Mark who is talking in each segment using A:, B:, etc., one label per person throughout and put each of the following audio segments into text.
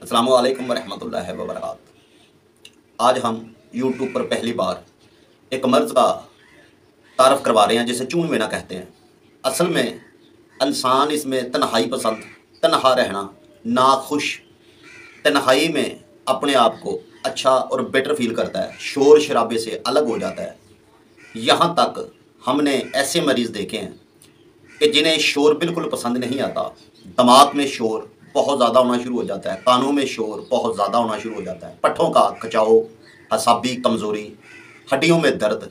A: अस्सलामु अलैकुम वरहमतुल्लाहि वबरकातुहू। आज हम यूट्यूब पर पहली बार एक मर्ज़ का तारफ़ करवा रहे हैं जिसे चून मेना कहते हैं। असल में इंसान इसमें तन्हाई पसंद, तन्हा रहना, नाखुश, तन्हाई में अपने आप को अच्छा और बेटर फील करता है, शोर शराबे से अलग हो जाता है। यहाँ तक हमने ऐसे मरीज़ देखे हैं कि जिन्हें शोर बिल्कुल पसंद नहीं आता। दिमाग में शोर बहुत ज़्यादा होना शुरू हो जाता है, कानों में शोर बहुत ज़्यादा होना शुरू हो जाता है, पट्ठों का खचाओ, असाबी कमज़ोरी, हड्डियों में दर्द,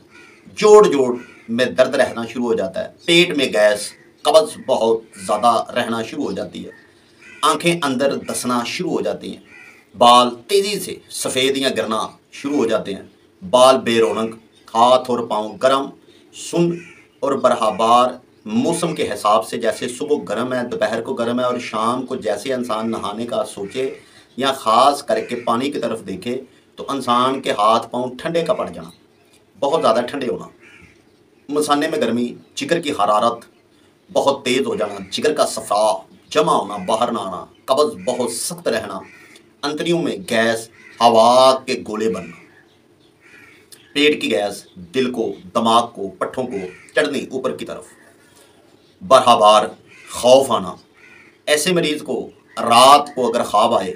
A: जोड़ जोड़ में दर्द रहना शुरू हो जाता है, पेट में गैस, कब्ज़ बहुत ज़्यादा रहना शुरू हो जाती है, आंखें अंदर धंसना शुरू हो जाती हैं, बाल तेज़ी से सफ़ेदियाँ गिरना शुरू हो जाते हैं, बाल बेरौनक, हाथ और पाँव गर्म, सुन और बरहाबार मौसम के हिसाब से, जैसे सुबह गर्म है, दोपहर को गर्म है और शाम को जैसे इंसान नहाने का सोचे या ख़ास करके पानी की तरफ देखे तो इंसान के हाथ पाँव ठंडे का पड़ जाना, बहुत ज़्यादा ठंडे होना, मसाने में गर्मी, जिगर की हरारत बहुत तेज़ हो जाना, जिगर का सफ़ा जमा होना, बाहर ना आना, कब्ज़ बहुत सख्त रहना, अंतड़ियों में गैस, हवा के गोले बनना, पेट की गैस, दिल को, दिमाग को, पट्ठों को चढ़नी ऊपर की तरफ, बरहाबार खौफ आना। ऐसे मरीज़ को रात को अगर ख्वाब आए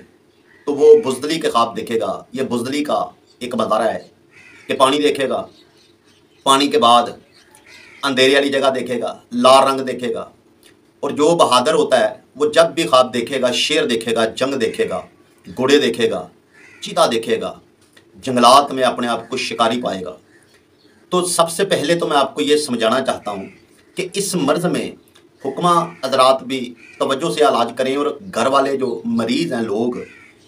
A: तो वो बुज़दली के ख्वाब देखेगा। ये बुज़दली का एक मज़ारा है कि पानी देखेगा, पानी के बाद अंधेरे वाली जगह देखेगा, लाल रंग देखेगा, और जो बहादुर होता है वो जब भी ख्वाब देखेगा, शेर देखेगा, जंग देखेगा, घोड़े देखेगा, चीता देखेगा, जंगलात में अपने आप को शिकारी पाएगा। तो सबसे पहले तो मैं आपको ये समझाना चाहता हूँ कि इस मर्ज़ में हुक्मा हज़रात भी तवज्जो से इलाज करें और घर वाले जो मरीज़ हैं लोग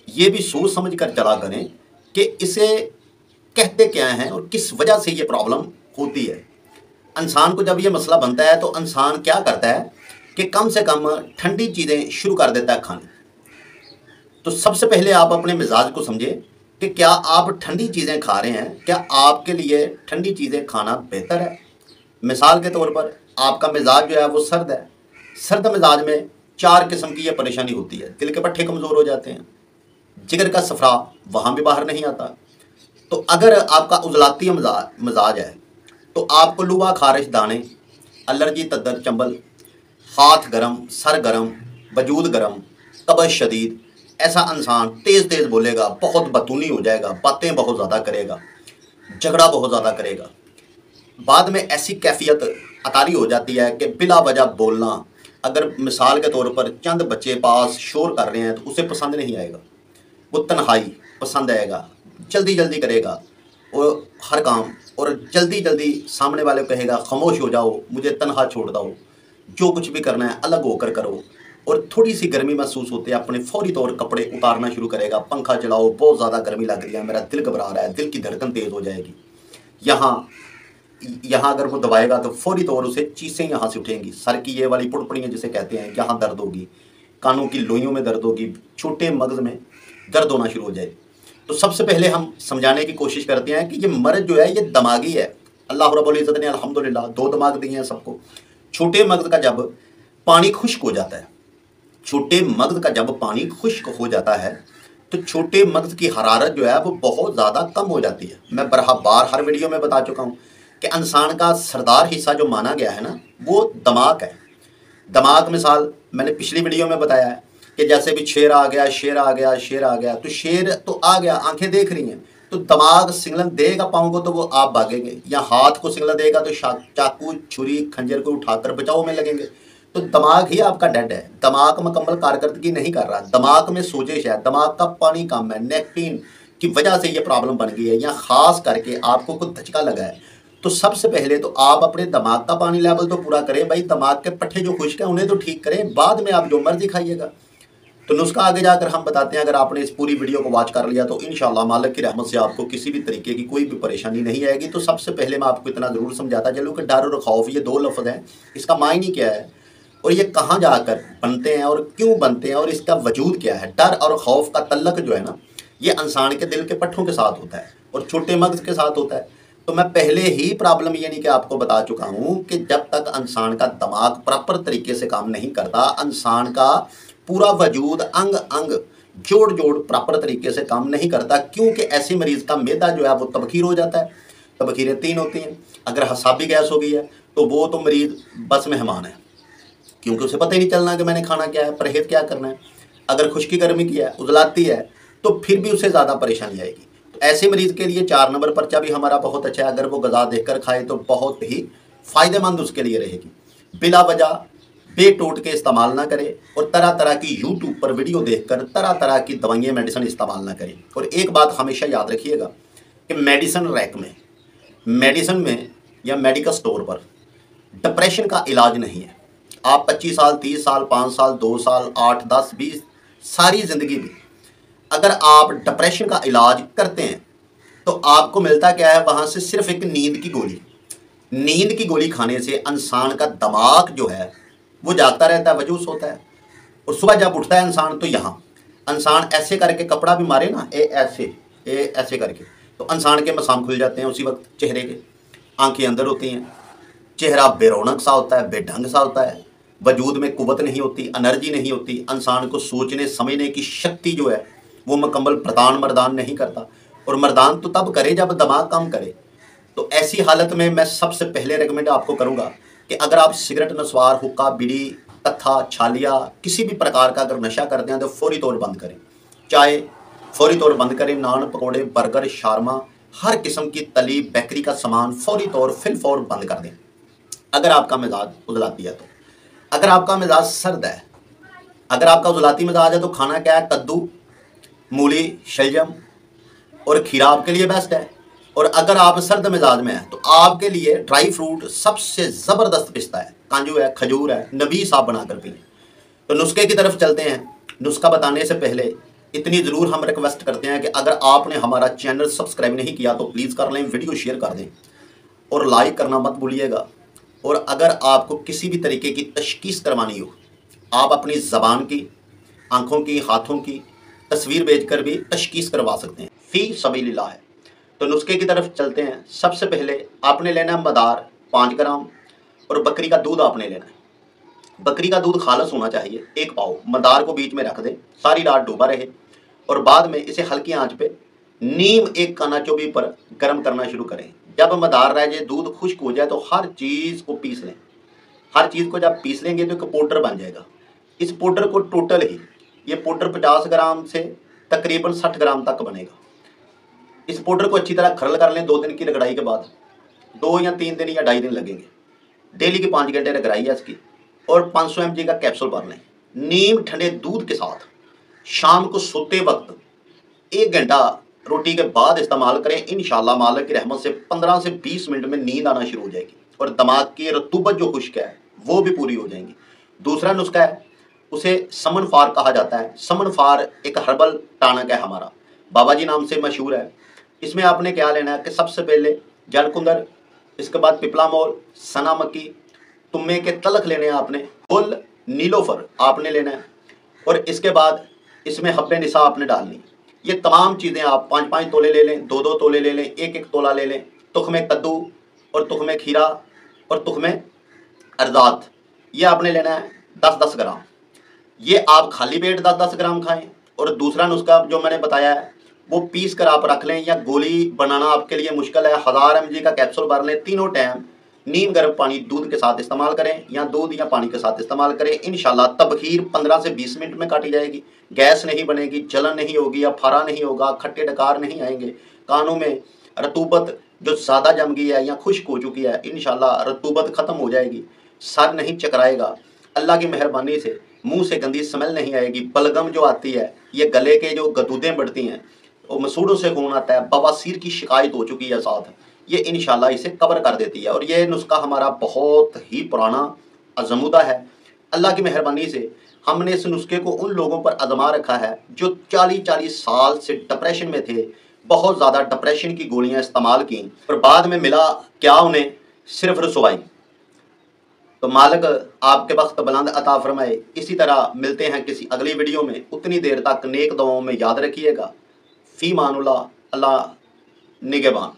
A: ये भी सोच समझ कर चला करें कि इसे कहते क्या हैं और किस वजह से ये प्रॉब्लम होती है। इंसान को जब ये मसला बनता है तो इंसान क्या करता है कि कम से कम ठंडी चीज़ें शुरू कर देता है खाने। तो सबसे पहले आप अपने मिजाज को समझें कि क्या आप ठंडी चीज़ें खा रहे हैं, क्या आपके लिए ठंडी चीज़ें खाना बेहतर है। मिसाल के तौर पर आपका मिजाज जो है वो सर्द है, सर्द मिजाज में 4 किस्म की ये परेशानी होती है। दिल के पट्टे कमज़ोर हो जाते हैं, जिगर का सफ़रा वहाँ भी बाहर नहीं आता। तो अगर आपका उजलाती मिजाज है तो आपको लुआ, खारिश, दाने, एलर्जी, तद्दर, चंबल, हाथ गर्म, सर गर्म, वजूद गर्म, कब्ज़ शदीद, ऐसा इंसान तेज़ तेज़ बोलेगा, बहुत बतूनी हो जाएगा, बातें बहुत ज़्यादा करेगा, झगड़ा बहुत ज़्यादा करेगा। बाद में ऐसी कैफियत अतारी हो जाती है कि बिला वजह बोलना, अगर मिसाल के तौर पर चंद बच्चे पास शोर कर रहे हैं तो उसे पसंद नहीं आएगा, वो तन्हाई पसंद आएगा, जल्दी जल्दी करेगा और हर काम, और जल्दी जल्दी सामने वाले को कहेगा खामोश हो जाओ, मुझे तन्हा छोड़ दो, जो कुछ भी करना है अलग होकर करो। और थोड़ी सी गर्मी महसूस होती है अपने फौरी तौर कपड़े उतारना शुरू करेगा, पंखा चलाओ, बहुत ज़्यादा गर्मी लग रही है, मेरा दिल घबरा रहा है, दिल की धड़कन तेज़ हो जाएगी। यहाँ अगर वो दबाएगा तो फौरी तौर उसे चीसें यहाँ से उठेंगी, सर की ये वाली पुड़पुड़ियाँ जिसे कहते हैं, यहाँ दर्द होगी, कानों की लोइयों में दर्द होगी, छोटे मगज़ में दर्द होना शुरू हो जाए। तो सबसे पहले हम समझाने की कोशिश करते हैं कि ये मर्ज़ जो है ये दिमागी है। अल्लाह रब्बुल इज़्ज़त ने अल्हम्दुलिल्लाह 2 दिमाग दिए हैं सबको। छोटे मगज़ का जब पानी खुश्क हो जाता है, छोटे मगज़ का जब पानी खुश्क हो जाता है तो छोटे मगज़ की हरारत जो है वो बहुत ज़्यादा कम हो जाती है। मैं बरहाबार हर वीडियो में बता चुका हूँ कि इंसान का सरदार हिस्सा जो माना गया है ना वो दिमाग है। दिमाग मिसाल मैंने पिछली वीडियो में बताया है कि जैसे भी शेर आ गया, शेर आ गया, शेर आ गया, तो शेर तो आ गया, आंखें देख रही हैं, तो दिमाग सिग्नल देगा पाँव को तो वो आप भागेंगे, या हाथ को सिग्नल देगा तो चाकू, छुरी, खंजर को उठाकर बचाव में लगेंगे। तो दिमाग ही आपका डेड है, दिमाग मुकम्मल कारकर्दगी नहीं कर रहा, दिमाग में सोजिश है, दिमाग का पानी कम है, नेक्टिन की वजह से ये प्रॉब्लम बन गई है, या ख़ास करके आपको कुछ धचका लगा है। तो सबसे पहले तो आप अपने दिमाग का पानी लेवल तो पूरा करें भाई, दिमाग के पट्टे जो खुश्क हैं उन्हें तो ठीक करें, बाद में आप जो मर्जी खाइएगा। तो नुस्खा आगे जाकर हम बताते हैं। अगर आपने इस पूरी वीडियो को वॉच कर लिया तो इंशाल्लाह मालिक की रहमत से आपको किसी भी तरीके की कोई भी परेशानी नहीं आएगी। तो सबसे पहले मैं आपको इतना ज़रूर समझाता चलूँ कि डर और खौफ ये 2 लफ्ज़ हैं, इसका मायने क्या है और ये कहाँ जाकर बनते हैं और क्यों बनते हैं और इसका वजूद क्या है। डर और खौफ का तल्लक जो है ना ये इंसान के दिल के पट्ठों के साथ होता है और छोटे मगज़ के साथ होता है। तो मैं पहले ही प्रॉब्लम यानी कि आपको बता चुका हूँ कि जब तक इंसान का दिमाग प्रॉपर तरीके से काम नहीं करता, इंसान का पूरा वजूद अंग अंग जोड़ जोड़ प्रॉपर तरीके से काम नहीं करता, क्योंकि ऐसे मरीज़ का मैदा जो है वो तबखीर हो जाता है। तबखीरें 3 होती हैं। अगर हसाबी गैस हो गई है तो वो तो मरीज़ बस मेहमान है, क्योंकि उसे पता ही नहीं चलना कि मैंने खाना क्या है, परहेज़ क्या करना है। अगर खुश्की गर्मी की है, उजलाती है, तो फिर भी उसे ज़्यादा परेशानी आएगी। तो ऐसे मरीज़ के लिए 4 नंबर पर्चा भी हमारा बहुत अच्छा है। अगर वो ग़िज़ा देखकर खाए तो बहुत ही फ़ायदेमंद उसके लिए रहेगी। बिला वजह बेटोट के इस्तेमाल ना करें, और तरह तरह की यूट्यूब पर वीडियो देखकर तरह तरह की दवाइयाँ मेडिसिन इस्तेमाल ना करें। और एक बात हमेशा याद रखिएगा कि मेडिसिन रैक में, मेडिसिन में या मेडिकल स्टोर पर डिप्रेशन का इलाज नहीं है। आप 25 साल, 30 साल, 5 साल, 2 साल, 8, 10, 20 सारी ज़िंदगी भी अगर आप डिप्रेशन का इलाज करते हैं तो आपको मिलता क्या है वहाँ से? सिर्फ एक नींद की गोली। नींद की गोली खाने से इंसान का दिमाग जो है वो जागता रहता है, वजूस होता है, और सुबह जब उठता है इंसान तो यहाँ इंसान ऐसे करके कपड़ा भी मारे ना, ऐसे करके, तो इंसान के मसाम खुल जाते हैं उसी वक्त चेहरे के। आंखें अंदर होती हैं, चेहरा बेरौनक सा होता है, बेढंग सा होता है, वजूद में कुव्वत नहीं होती, एनर्जी नहीं होती, इंसान को सोचने समझने की शक्ति जो है वो मुकम्मल प्रदान मर्दान नहीं करता। और मर्दान तो तब करे जब दिमाग काम करे। तो ऐसी हालत में मैं सबसे पहले रेकमेंड आपको करूँगा कि अगर आप सिगरेट, नस्वार, हुक्का, बीड़ी, तत्था, छालिया, किसी भी प्रकार का अगर नशा करते हैं तो फौरी तौर बंद करें। चाय फौरी तौर बंद करें। नान, पकौड़े, बर्गर, शारमा, हर किस्म की तली बेकरी का सामान फौरी तौर फिलफौर बंद कर दें अगर आपका मिजाज उजलाती है तो। अगर आपका मिजाज सर्द है, अगर आपका उजलाती मिजाज है तो खाना क्या है? कद्दू, मूली, शलजम और खीरा आपके लिए बेस्ट है। और अगर आप सर्द मिजाज में हैं तो आपके लिए ड्राई फ्रूट सबसे ज़बरदस्त पिस्ता है, काजू है, खजूर है, नबीस आप बनाकर पिए। तो नुस्खे की तरफ चलते हैं। नुस्खा बताने से पहले इतनी ज़रूर हम रिक्वेस्ट करते हैं कि अगर आपने हमारा चैनल सब्सक्राइब नहीं किया तो प्लीज़ कर लें, वीडियो शेयर कर दें और लाइक करना मत भूलिएगा। और अगर आपको किसी भी तरीके की तशखीस करवानी हो, आप अपनी ज़बान की, आँखों की, हाथों की तस्वीर भेजकर भी तशखीस करवा सकते हैं। फ़ी सबीलिल्लाह है। तो नुस्खे की तरफ चलते हैं। सबसे पहले आपने लेना है मदार 5 ग्राम, और बकरी का दूध आपने लेना है। बकरी का दूध खालस होना चाहिए, 1 पाव। मदार को बीच में रख दें, सारी रात डूबा रहे, और बाद में इसे हल्की आंच पे नीम 1 काना चौबी पर गर्म करना शुरू करें। जब मदार रह जाए, दूध खुश्क हो जाए तो हर चीज़ को पीस लें। हर चीज़ को जब पीस लेंगे तो एक पाउडर बन जाएगा। इस पाउडर को टोटल ही, ये पाउडर 50 ग्राम से तकरीबन 60 ग्राम तक बनेगा। इस पाउडर को अच्छी तरह खरल कर लें 2 दिन की रगड़ाई के बाद। 2 या 3 दिन या 2.5 दिन लगेंगे। डेली की 5 घंटे रगड़ाई है इसकी, और 500 mg का कैप्सूल भर लें नीम ठंडे दूध के साथ। शाम को सोते वक्त 1 घंटा रोटी के बाद इस्तेमाल करें। इंशाल्लाह मालिक की रहमत से 15 से 20 मिनट में नींद आना शुरू हो जाएगी, और दिमाग की रतूबत जो खुश्क है वो भी पूरी हो जाएंगी। दूसरा नुस्खा है, उसे समन फार कहा जाता है। समन फार एक हर्बल टानक है हमारा, बाबा जी नाम से मशहूर है। इसमें आपने क्या लेना है कि सबसे पहले जलकुंदर, इसके बाद पिपला मोल, सना मक्की, तुम्बे के तलख लेने हैं आपने, फुल नीलोफर आपने लेना है, और इसके बाद इसमें हब्बे निसा आपने डालनी। ये तमाम चीज़ें आप 5-5 तोले ले लें, 2-2 तोले ले लें, 1-1 तोला ले लें। तुख्मे कद्दू और तुख्मे खीरा और तुख्मे अर्दात, ये आपने लेना है 10-10 ग्राम। ये आप खाली पेट 10-10 ग्राम खाएं। और दूसरा नुस्खा जो मैंने बताया है वो पीस कर आप रख लें, या गोली बनाना आपके लिए मुश्किल है, 1000 mg का कैप्सूल भर लें। तीनों टाइम नीम गर्म पानी दूध के साथ इस्तेमाल करें, या दूध या पानी के साथ इस्तेमाल करें। इंशाल्लाह तबखीर 15 से 20 मिनट में काटी जाएगी। गैस नहीं बनेगी, जलन नहीं होगी, या फरा नहीं होगा, खट्टे डकार नहीं आएंगे, कानों में रतूबत जो ज़्यादा जम गई है या खुश्क हो चुकी है इंशाल्लाह रतूबत ख़त्म हो जाएगी। सर नहीं चकराएगा, अल्लाह की मेहरबानी से मुंह से गंदी स्मेल नहीं आएगी। बलगम जो आती है, ये गले के जो गदूदें बढ़ती हैं, और मसूड़ों से खून आता है, बवासीर की शिकायत हो चुकी है साथ, ये इंशाल्लाह इसे कवर कर देती है। और ये नुस्खा हमारा बहुत ही पुराना अजमुदा है। अल्लाह की मेहरबानी से हमने इस नुस्खे को उन लोगों पर आजमा रखा है जो 40-40 साल से डिप्रेशन में थे, बहुत ज़्यादा डिप्रेशन की गोलियां इस्तेमाल की, और बाद में मिला क्या उन्हें? सिर्फ रसवाई। तो मालिक आपके वक्त बुलंद अता फरमाए। इसी तरह मिलते हैं किसी अगली वीडियो में। उतनी देर तक नेक दुआओं में याद रखिएगा। फ़ी मानुल्लाह, अल्लाह निगहबान।